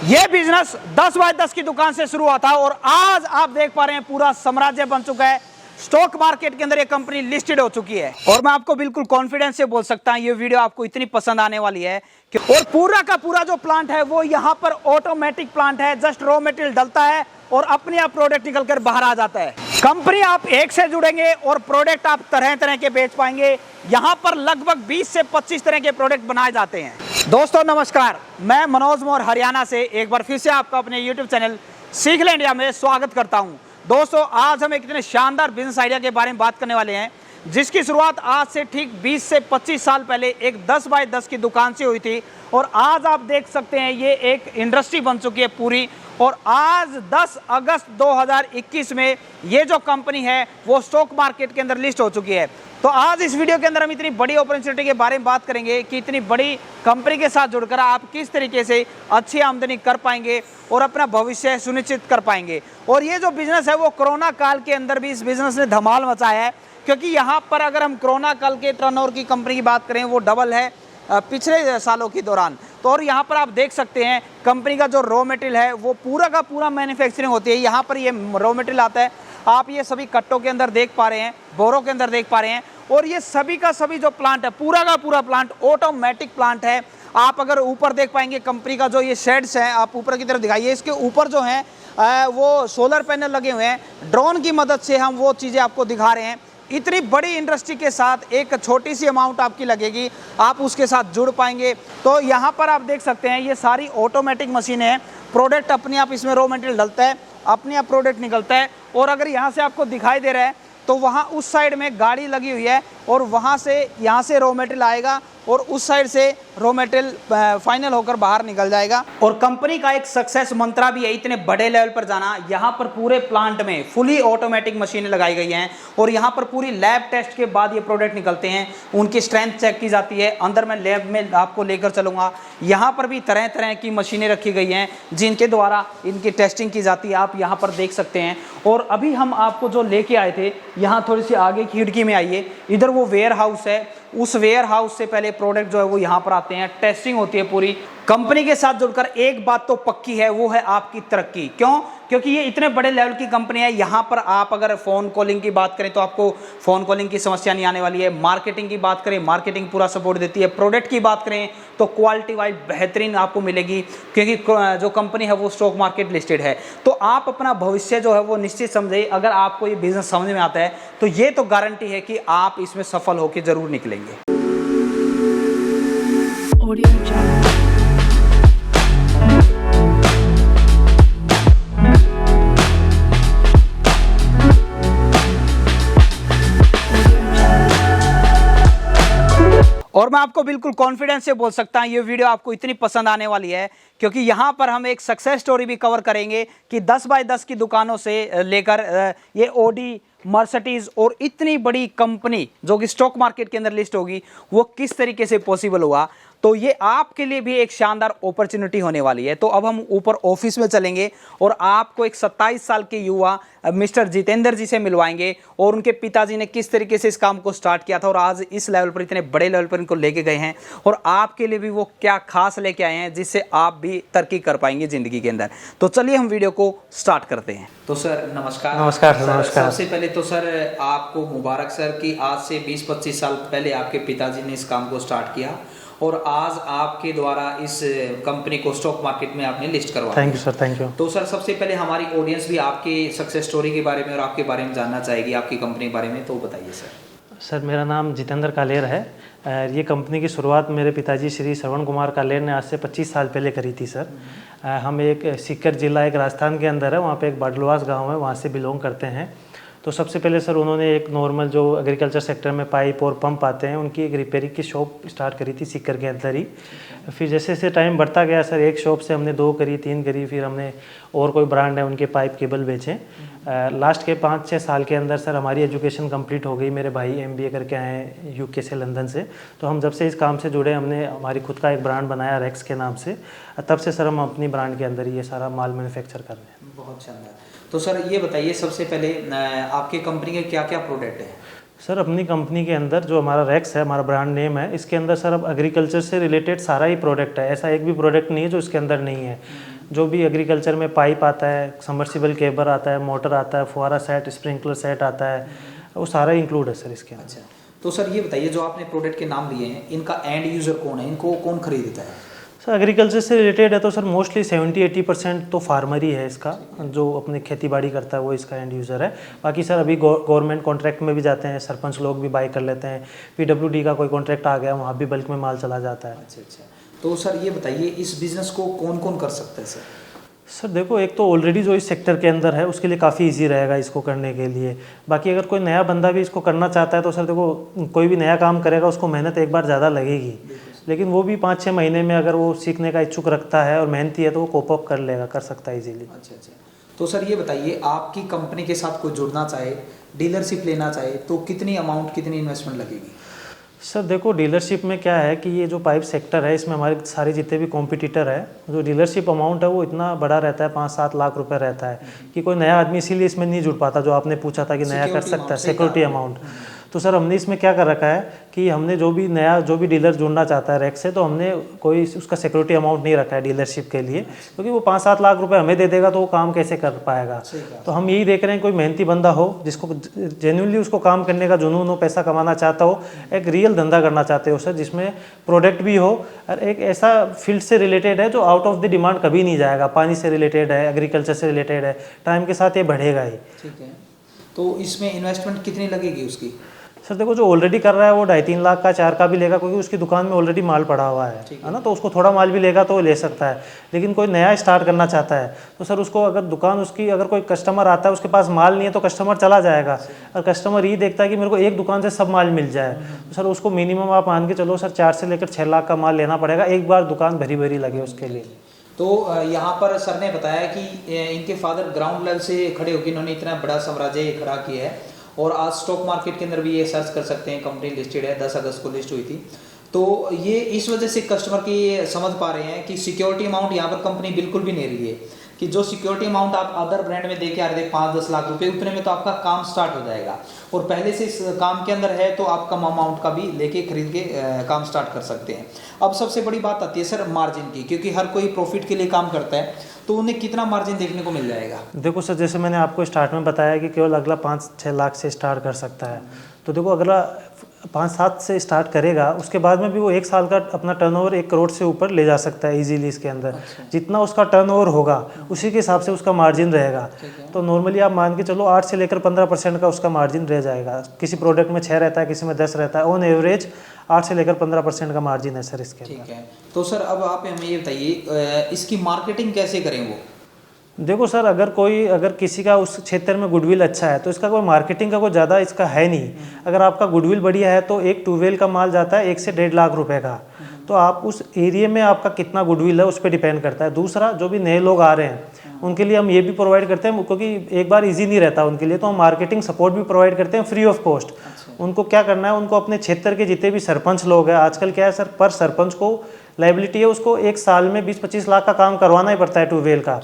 ये business 10 bye 10 की दुकान से शुरू हुआ था और आज आप देख पा रहे हैं पूरा साम्राज्य बन चुका है। स्टॉक मार्केट के अंदर ये कंपनी लिस्टेड हो चुकी है और मैं आपको बिल्कुल कॉन्फिडेंस से बोल सकता हूं ये वीडियो आपको इतनी पसंद आने वाली है कि और पूरा का पूरा जो प्लांट है वो यहाँ पर ऑटोमेटिक प्लांट है। जस्ट रॉ मटेरियल डलता है और अपने आप प्रोडक्ट निकल कर बाहर आ जाता है। कंपनी आप एक से जुड़ेंगे और प्रोडक्ट आप तरह तरह के बेच पाएंगे। यहाँ पर लगभग 20 से 25 तरह के प्रोडक्ट बनाए जाते हैं। दोस्तों नमस्कार, मैं मनोज मोर हरियाणा से एक बार फिर से आपका अपने YouTube चैनल सीख ले इंडिया में स्वागत करता हूं। दोस्तों आज हम एक इतने शानदार बिजनेस आइडिया के बारे में बात करने वाले हैं जिसकी शुरुआत आज से ठीक 20 से 25 साल पहले एक 10 बाय 10 की दुकान से हुई थी और आज आप देख सकते हैं ये एक इंडस्ट्री बन चुकी है पूरी। और आज 10 अगस्त 2021 में ये जो कंपनी है वो स्टॉक मार्केट के अंदर लिस्ट हो चुकी है। तो आज इस वीडियो के अंदर हम इतनी बड़ी अपॉर्चुनिटी के बारे में बात करेंगे कि इतनी बड़ी कंपनी के साथ जुड़कर आप किस तरीके से अच्छी आमदनी कर पाएंगे और अपना भविष्य सुनिश्चित कर पाएंगे। और ये जो बिजनेस है वो कोरोना काल के अंदर भी इस बिजनेस ने धमाल मचाया है, क्योंकि यहाँ पर अगर हम कोरोना काल के टर्नओवर की कंपनी की बात करें वो डबल है पिछले सालों के दौरान। तो और यहाँ पर आप देख सकते हैं कंपनी का जो रॉ मटेरियल है वो पूरा का पूरा मैन्युफैक्चरिंग होती है। यहाँ पर ये रॉ मटेरियल आता है, आप ये सभी कट्टों के अंदर देख पा रहे हैं, बोरों के अंदर देख पा रहे हैं। और ये सभी का सभी जो प्लांट है पूरा का पूरा प्लांट ऑटोमेटिक प्लांट है। आप अगर ऊपर देख पाएंगे कंपनी का जो ये शेड्स है, आप ऊपर की तरफ दिखाइए, इसके ऊपर जो है वो सोलर पैनल लगे हुए हैं। ड्रोन की मदद से हम वो चीज़ें आपको दिखा रहे हैं। इतनी बड़ी इंडस्ट्री के साथ एक छोटी सी अमाउंट आपकी लगेगी, आप उसके साथ जुड़ पाएंगे। तो यहाँ पर आप देख सकते हैं ये सारी ऑटोमेटिक मशीनें हैं। प्रोडक्ट अपने आप इसमें रॉ मटेरियल डलता है, अपने आप प्रोडक्ट निकलता है। और अगर यहाँ से आपको दिखाई दे रहा है तो वहाँ उस साइड में गाड़ी लगी हुई है और वहाँ से यहाँ से रॉ मटेरियल आएगा और उस साइड से रॉ मटेरियल फाइनल होकर बाहर निकल जाएगा। और कंपनी का एक सक्सेस मंत्रा भी है इतने बड़े लेवल पर जाना। यहाँ पर पूरे प्लांट में फुली ऑटोमेटिक मशीनें लगाई गई हैं और यहाँ पर पूरी लैब टेस्ट के बाद ये प्रोडक्ट निकलते हैं, उनकी स्ट्रेंथ चेक की जाती है। अंदर मैं लैब में आपको लेकर चलूँगा। यहाँ पर भी तरह तरह की मशीनें रखी गई हैं जिनके द्वारा इनकी टेस्टिंग की जाती है, आप यहाँ पर देख सकते हैं। और अभी हम आपको जो लेके आए थे यहाँ थोड़ी सी आगे खिड़की में आइए, इधर वो वेयर हाउस है। उस वेयर हाउस से पहले प्रोडक्ट जो है वो यहाँ पर आते हैं, टेस्टिंग होती है पूरी। कंपनी के साथ जुड़कर एक बात तो पक्की है, वो है आपकी तरक्की। क्यों? क्योंकि ये इतने बड़े लेवल की कंपनी है। यहाँ पर आप अगर फ़ोन कॉलिंग की बात करें तो आपको फ़ोन कॉलिंग की समस्या नहीं आने वाली है। मार्केटिंग की बात करें, मार्केटिंग पूरा सपोर्ट देती है। प्रोडक्ट की बात करें तो क्वालिटी वाइज बेहतरीन आपको मिलेगी, क्योंकि जो कंपनी है वो स्टॉक मार्केट लिस्टेड है। तो आप अपना भविष्य जो है वो निश्चित समझे। अगर आपको ये बिजनेस समझ में आता है तो ये तो गारंटी है कि आप इसमें सफल होकर जरूर निकलेंगे। और मैं आपको बिल्कुल कॉन्फिडेंस से बोल सकता हूं ये वीडियो आपको इतनी पसंद आने वाली है, क्योंकि यहाँ पर हम एक सक्सेस स्टोरी भी कवर करेंगे कि 10 बाय 10 की दुकानों से लेकर ये ऑडी, मर्सिडीज और इतनी बड़ी कंपनी जो कि स्टॉक मार्केट के अंदर लिस्ट होगी वो किस तरीके से पॉसिबल हुआ। तो ये आपके लिए भी एक शानदार अपॉर्चुनिटी होने वाली है। तो अब हम ऊपर ऑफिस में चलेंगे और आपको एक 27 साल के युवा मिस्टर जितेंद्र जी से मिलवाएंगे और उनके पिताजी ने किस तरीके से इस काम को स्टार्ट किया था और आज इस लेवल पर, इतने बड़े लेवल पर इनको लेके गए हैं और आपके लिए भी वो क्या खास लेके आए हैं जिससे आप भी तरक्की कर पाएंगे जिंदगी के अंदर। तो चलिए हम वीडियो को स्टार्ट करते हैं। तो सर नमस्कार। नमस्कार सर। नमस्कार। सबसे पहले तो सर आपको मुबारक सर कि आज से 20-25 साल पहले आपके पिताजी ने इस काम को स्टार्ट किया और आज आपके द्वारा इस कंपनी को स्टॉक मार्केट में आपने लिस्ट करवाया। Thank you sir, thank you. तो सर सबसे पहले हमारी ऑडियंस भी आपके सक्सेस स्टोरी के बारे में और आपके बारे में जानना चाहेगी, आपकी कंपनी के बारे में, तो बताइए सर। सर मेरा नाम जितेंद्र कालेर है। ये कंपनी की शुरुआत मेरे पिताजी श्री श्रवण कुमार कालेर ने आज से 25 साल पहले करी थी सर। हम एक सीकर जिला एक राजस्थान के अंदर है, वहाँ पे एक बडलवास गांव है, वहाँ से बिलोंग करते हैं। तो सबसे पहले सर उन्होंने एक नॉर्मल जो एग्रीकल्चर सेक्टर में पाइप और पंप आते हैं उनकी एक रिपेयरिंग की शॉप स्टार्ट करी थी सीकर के अंदर ही। फिर जैसे जैसे टाइम बढ़ता गया सर एक शॉप से हमने 2 करी, 3 करी, फिर हमने और कोई ब्रांड है उनके पाइप केबल बेचे। लास्ट के 5-6 साल के अंदर सर हमारी एजुकेशन कंप्लीट हो गई। मेरे भाई MBA करके आए हैं UK से, लंदन से। तो हम जब से इस काम से जुड़े हमने हमारी खुद का एक ब्रांड बनाया रेक्स के नाम से। तब से सर हम अपनी ब्रांड के अंदर ये सारा माल मैन्युफैक्चर कर रहे हैं। बहुत शानदार। तो सर ये बताइए सबसे पहले आपकी कंपनी के क्या क्या प्रोडक्ट हैं? सर अपनी कंपनी के अंदर जो हमारा रेक्स है, हमारा ब्रांड नेम है, इसके अंदर सर अब एग्रीकल्चर से रिलेटेड सारा ही प्रोडक्ट है। ऐसा एक भी प्रोडक्ट नहीं है जो इसके अंदर नहीं है। जो भी एग्रीकल्चर में पाइप आता है, सबमर्सिबल केबल आता है, मोटर आता है, फुहारा सेट, स्प्रिंकलर सेट आता है, वो सारा इंक्लूड है सर इसके अंदर। अच्छा, तो सर ये बताइए जो आपने प्रोडक्ट के नाम लिए हैं, इनका एंड यूज़र कौन है, इनको कौन खरीदता है? सर एग्रीकल्चर से रिलेटेड है तो सर मोस्टली 70-80% तो फार्मर ही है इसका, जो अपनी खेती बाड़ी करता है वो इसका एंड यूज़र है। बाकी सर अभी गवर्नमेंट कॉन्ट्रैक्ट में भी जाते हैं, सरपंच लोग भी बाई कर लेते हैं, PWD का कोई कॉन्ट्रैक्ट आ गया वहाँ भी बल्क में माल चला जाता है। अच्छा अच्छा, तो सर ये बताइए इस बिज़नेस को कौन कौन कर सकता है सर? सर देखो, एक तो ऑलरेडी जो इस सेक्टर के अंदर है उसके लिए काफ़ी इजी रहेगा इसको करने के लिए। बाकी अगर कोई नया बंदा भी इसको करना चाहता है तो सर देखो, कोई भी नया काम करेगा उसको मेहनत एक बार ज़्यादा लगेगी, लेकिन वो भी 5-6 महीने में अगर वो सीखने का इच्छुक रखता है और मेहनती है तो वो कोप अप कर लेगा, कर सकता है इजीली। अच्छा अच्छा, तो सर ये बताइए आपकी कंपनी के साथ कोई जुड़ना चाहे, डीलरशिप लेना चाहे तो कितनी अमाउंट, कितनी इन्वेस्टमेंट लगेगी? सर देखो, डीलरशिप में क्या है कि ये जो पाइप सेक्टर है इसमें हमारे सारे जितने भी कॉम्पिटिटर है, जो डीलरशिप अमाउंट है वो इतना बड़ा रहता है, 5-7 लाख रुपए रहता है कि कोई नया आदमी इसीलिए इसमें नहीं जुड़ पाता। जो आपने पूछा था कि नया कर सकता है, सिक्योरिटी अमाउंट। तो सर हमने इसमें क्या कर रखा है कि हमने जो भी डीलर जुड़ना चाहता है रैक से, तो हमने कोई उसका सिक्योरिटी अमाउंट नहीं रखा है डीलरशिप के लिए, क्योंकि वो 5-7 लाख रुपए हमें दे देगा तो वो काम कैसे कर पाएगा। तो हम यही देख रहे हैं कोई मेहनती बंदा हो जिसको जेन्युइनली उसको काम करने का जुनून हो, पैसा कमाना चाहता हो, एक रियल धंधा करना चाहते हो सर, जिसमें प्रोडक्ट भी हो और एक ऐसा फील्ड से रिलेटेड है जो आउट ऑफ द डिमांड कभी नहीं जाएगा। पानी से रिलेटेड है, एग्रीकल्चर से रिलेटेड है, टाइम के साथ ये बढ़ेगा ही। ठीक है, तो इसमें इन्वेस्टमेंट कितनी लगेगी उसकी? सर देखो, जो ऑलरेडी कर रहा है वो 2.5-3 लाख का, 4 का भी लेगा, क्योंकि उसकी दुकान में ऑलरेडी माल पड़ा हुआ है ना, तो उसको थोड़ा माल भी लेगा तो वो ले सकता है। लेकिन कोई नया स्टार्ट करना चाहता है तो सर उसको अगर दुकान उसकी, अगर कोई कस्टमर आता है उसके पास माल नहीं है तो कस्टमर चला जाएगा, और कस्टमर ये देखता है कि मेरे को एक दुकान से सब माल मिल जाए, तो सर उसको मिनिमम आप मान के चलो सर 4 से लेकर 6 लाख का माल लेना पड़ेगा, एक बार दुकान भरी भरी लगे उसके लिए। तो यहाँ पर सर ने बताया कि इनके फादर ग्राउंड लेवल से खड़े होकर इन्होंने इतना बड़ा साम्राज्य खड़ा किया है, और आज स्टॉक मार्केट के अंदर भी ये सर्च कर सकते हैं, कंपनी लिस्टेड है, 10 अगस्त को लिस्ट हुई थी। तो ये इस वजह से कस्टमर की समझ पा रहे हैं कि सिक्योरिटी अमाउंट यहाँ पर कंपनी बिल्कुल भी नहीं रही है, कि जो सिक्योरिटी अमाउंट आप अदर ब्रांड में देके आ रहे थे 5-10 लाख रुपए, उतने में तो आपका काम स्टार्ट हो जाएगा, और पहले से इस काम के अंदर है तो आप कम अमाउंट का भी लेके खरीद के काम स्टार्ट कर सकते हैं। अब सबसे बड़ी बात आती है सर मार्जिन की, क्योंकि हर कोई प्रॉफिट के लिए काम करता है, तो उन्हें कितना मार्जिन देखने को मिल जाएगा? देखो सर, जैसे मैंने आपको स्टार्ट में बताया कि केवल अगला 5-6 लाख से स्टार्ट कर सकता है, तो देखो अगला 5-7 से स्टार्ट करेगा, उसके बाद में भी वो 1 साल का अपना टर्नओवर 1 करोड़ से ऊपर ले जा सकता है इजीली इसके अंदर। जितना उसका टर्नओवर होगा उसी के हिसाब से उसका मार्जिन रहेगा। तो नॉर्मली आप मान के चलो 8 से लेकर 15% का उसका मार्जिन रह जाएगा। किसी प्रोडक्ट में 6 रहता है, किसी में 10 रहता है, ऑन एवरेज 8 से लेकर 15% का मार्जिन है सर इसके। ठीक है, तो सर अब आप हमें ये बताइए इसकी मार्केटिंग कैसे करें? वो देखो सर, अगर किसी का उस क्षेत्र में गुडविल अच्छा है तो इसका कोई मार्केटिंग का कोई ज़्यादा इसका है नहीं। अगर आपका गुडविल बढ़िया है तो एक ट्यूबवेल का माल जाता है 1 से 1.5 लाख रुपए का, तो आप उस एरिया में आपका कितना गुडविल है उस पर डिपेंड करता है। दूसरा, जो भी नए लोग आ रहे हैं उनके लिए हम ये भी प्रोवाइड करते हैं, क्योंकि एक बार ईजी नहीं रहता उनके लिए, तो हम मार्केटिंग सपोर्ट भी प्रोवाइड करते हैं फ्री ऑफ कॉस्ट। उनको क्या करना है, उनको अपने क्षेत्र के जितने भी सरपंच लोग हैं, आजकल क्या है सर, पर सरपंच को लाइबिलिटी है, उसको 1 साल में 20-25 लाख का काम करवाना ही पड़ता है ट्यूबवेल का।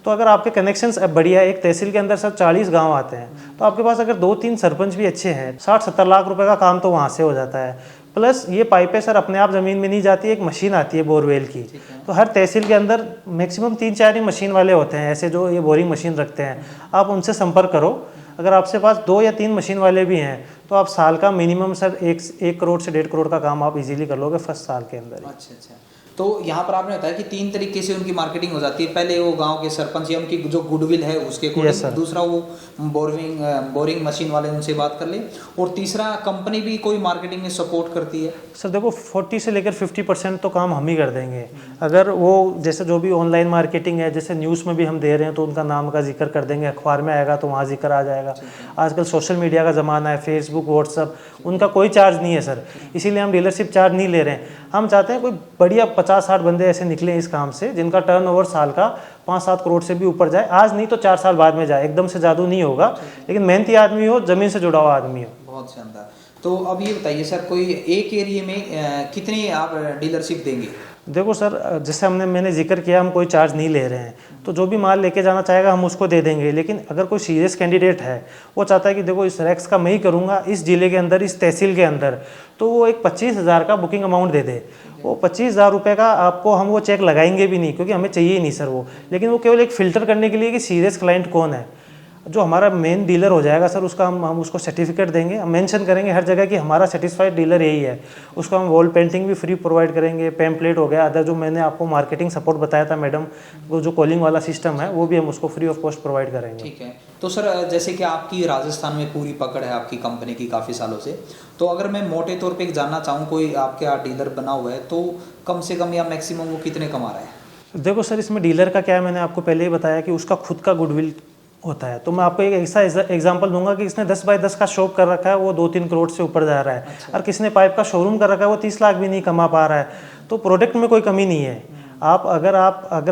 तो अगर आपके कनेक्शंस बढ़िया है, एक तहसील के अंदर सर 40 गांव आते हैं, तो आपके पास अगर 2-3 सरपंच भी अच्छे हैं, 60-70 लाख रुपए का काम तो वहाँ से हो जाता है। प्लस ये पाइपें सर अपने आप ज़मीन में नहीं जाती, एक मशीन आती है बोरवेल की, तो हर तहसील के अंदर मैक्सिमम 3-4 ही मशीन वाले होते हैं ऐसे जो ये बोरिंग मशीन रखते हैं। आप उनसे संपर्क करो, अगर आपके पास 2 या 3 मशीन वाले भी हैं तो आप साल का मिनिमम सर 1 करोड़ से 1.5 करोड़ का काम आप इजीली कर लोगे फर्स्ट साल के अंदर। अच्छा, तो यहाँ पर आपने बताया कि 3 तरीके से उनकी मार्केटिंग हो जाती है। पहले वो गांव के सरपंच या उनकी जो गुडविल है उसके अकॉर्डिंग, दूसरा वो बोरिंग मशीन वाले उनसे बात कर ले, और तीसरा कंपनी भी कोई मार्केटिंग में सपोर्ट करती है। सर देखो 40 से लेकर 50% तो काम हम ही कर देंगे। अगर वो जैसे जो भी ऑनलाइन मार्केटिंग है, जैसे न्यूज़ में भी हम दे रहे हैं तो उनका नाम का जिक्र कर देंगे, अखबार में आएगा तो वहाँ जिक्र आ जाएगा। आजकल सोशल मीडिया का ज़माना है, फेसबुक, व्हाट्सअप, उनका कोई चार्ज नहीं है सर, इसीलिए हम डीलरशिप चार्ज नहीं ले रहे हैं। हम चाहते हैं कोई बढ़िया 50-60 बंदे ऐसे निकले इस काम से जिनका टर्नओवर साल का 5-7 करोड़ से भी ऊपर जाए, आज नहीं तो 4 साल बाद में जाए, एकदम से जादू नहीं होगा, लेकिन मेहनती आदमी हो, जमीन से जुड़ा हुआ आदमी हो। बहुत शानदार। तो अब ये बताइए सर, कोई एक एरिया में कितनी आप डीलरशिप देंगे? देखो सर, जैसे मैंने जिक्र किया, हम कोई चार्ज नहीं ले रहे हैं, तो जो भी माल लेके जाना चाहेगा हम उसको दे देंगे। लेकिन अगर कोई सीरियस कैंडिडेट है, वो चाहता है कि देखो इस रैक्स का मैं ही करूँगा इस जिले के अंदर, इस तहसील के अंदर, तो वो एक 25,000 का बुकिंग अमाउंट दे दे। वो 25,000 रुपये का आपको हम वो चेक लगाएंगे भी नहीं, क्योंकि हमें चाहिए ही नहीं सर वो। लेकिन वो केवल एक फ़िल्टर करने के लिए कि सीरियस क्लाइंट कौन है। जो हमारा मेन डीलर हो जाएगा सर, उसका हम उसको सर्टिफिकेट देंगे, हम मेंशन करेंगे हर जगह कि हमारा सेटिस्फाइड डीलर यही है। उसको हम वॉल पेंटिंग भी फ्री प्रोवाइड करेंगे, पैम्पलेट हो गया, अदर जो मैंने आपको मार्केटिंग सपोर्ट बताया था मैडम, वो जो कॉलिंग वाला सिस्टम है वो भी हम उसको फ्री ऑफ कॉस्ट प्रोवाइड करेंगे। ठीक है। तो सर जैसे कि आपकी राजस्थान में पूरी पकड़ है आपकी कंपनी की काफ़ी सालों से, तो अगर मैं मोटे तौर पे जानना चाहूँ, कोई आपके यहाँ डीलर बना हुआ है तो कम से कम या मैक्सिमम वो कितने कमा रहा है? देखो सर, इसमें डीलर का क्या है, मैंने आपको पहले ही बताया कि उसका खुद का गुडविल होता है। तो मैं आपको एक ऐसा एग्जांपल दूंगा कि इसने 10 बाय 10 का शॉप कर रखा है, वो 2-3 करोड़ से ऊपर जा रहा है। अच्छा। और किसने पाइप का शोरूम कर रखा है, वो 30 लाख भी नहीं कमा पा रहा है। तो प्रोडक्ट में कोई कमी नहीं है। अगर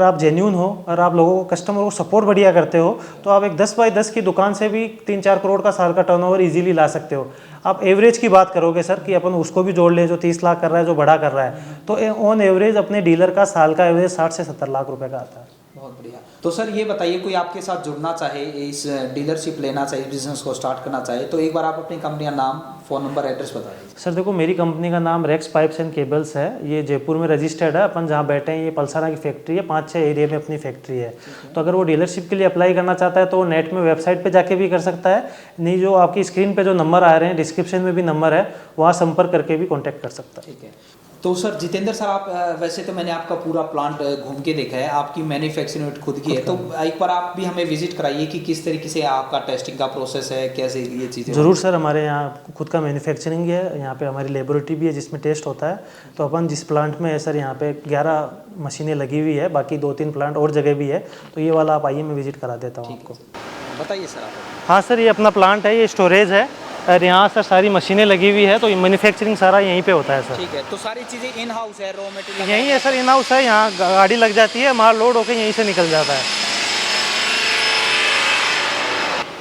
आप जेन्यून हो और आप लोगों को, कस्टमर को सपोर्ट बढ़िया करते हो, तो आप एक 10 बाय 10 की दुकान से भी 3-4 करोड़ का साल का टर्नओवर इजीली ला सकते हो। आप एवरेज की बात करोगे सर कि अपन उसको भी जोड़ ले जो 30 लाख कर रहा है, जो बड़ा कर रहा है, तो ऑन एवरेज अपने डीलर का साल का एवरेज 60 से 70 लाख रुपए का आता है। बहुत बढ़िया। तो सर ये बताइए, कोई आपके साथ जुड़ना चाहे, इस डीलरशिप लेना चाहे, बिजनेस को स्टार्ट करना चाहे, तो एक बार आप अपनी कंपनी का नाम, फ़ोन नंबर, एड्रेस बता दीजिए। सर देखो, मेरी कंपनी का नाम रेक्स पाइप्स एंड केबल्स है। ये जयपुर में रजिस्टर्ड है। अपन जहाँ बैठे हैं ये पलसाना की फैक्ट्री है, 5-6 एरिया में अपनी फैक्ट्री है। तो अगर वो डीलरशिप के लिए अप्लाई करना चाहता है तो वो नेट में वेबसाइट पे जाके भी कर सकता है, नहीं जो आपकी स्क्रीन पे जो नंबर आ रहे हैं, डिस्क्रिप्शन में भी नंबर है, वहाँ संपर्क करके भी कॉन्टैक्ट कर सकता है। ठीक है। तो सर जितेंद्र सर, आप वैसे तो मैंने आपका पूरा प्लांट घूम के देखा है, आपकी मैन्युफैक्चरिंग यूनिट खुद की है, तो एक बार आप भी हमें विजिट कराइए कि किस तरीके से आपका टेस्टिंग का प्रोसेस है, कैसे ये चीज़ें। ज़रूर सर, हमारे यहाँ खुद का मैन्युफैक्चरिंग है, यहाँ पे हमारी लेबोरेटरी भी है जिसमें टेस्ट होता है। तो अपन जिस प्लांट में है सर, यहाँ पे 11 मशीनें लगी हुई है, बाकी 2-3 प्लांट और जगह भी है। तो ये वाला आप आइए, मैं विजिट करा देता हूँ आपको। बताइए सर आप। हाँ सर, ये अपना प्लांट है, ये स्टोरेज है और यहाँ सर सारी मशीनें लगी हुई है। तो मैन्युफैक्चरिंग सारा यहीं पे होता है सर। ठीक है। तो सारी चीज़ें इन हाउस है, रॉ मटेरियल यहीं है सर, इन हाउस है। यहाँ गाड़ी लग जाती है, माल लोड होकर यहीं से निकल जाता है।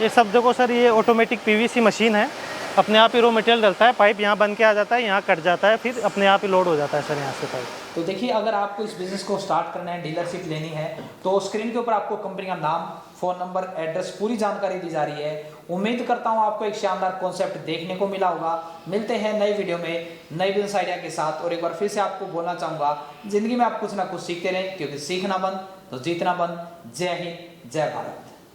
ये सब देखो सर, ये ऑटोमेटिक पीवीसी मशीन है, अपने आप ही रॉ मटेरियल डलता है, पाइप यहाँ बन के आ जाता है, यहाँ कट जाता है, फिर अपने आप ही लोड हो जाता है सर यहाँ से पाइप। तो देखिए, अगर आपको इस बिज़नेस को स्टार्ट करना है, डीलरशिप लेनी है, तो स्क्रीन के ऊपर आपको कंपनी का नाम, फ़ोन नंबर, एड्रेस, पूरी जानकारी दी जा रही है। उम्मीद करता हूँ आपको एक शानदार कॉन्सेप्ट देखने को मिला होगा। मिलते हैं नई वीडियो में नई बिजनेस आइडिया के साथ। और एक बार फिर से आपको बोलना चाहूँगा, ज़िंदगी में आप कुछ ना कुछ सीखते रहें, क्योंकि सीखना बंद तो जीतना बंद। जय हिंद, जय भारत।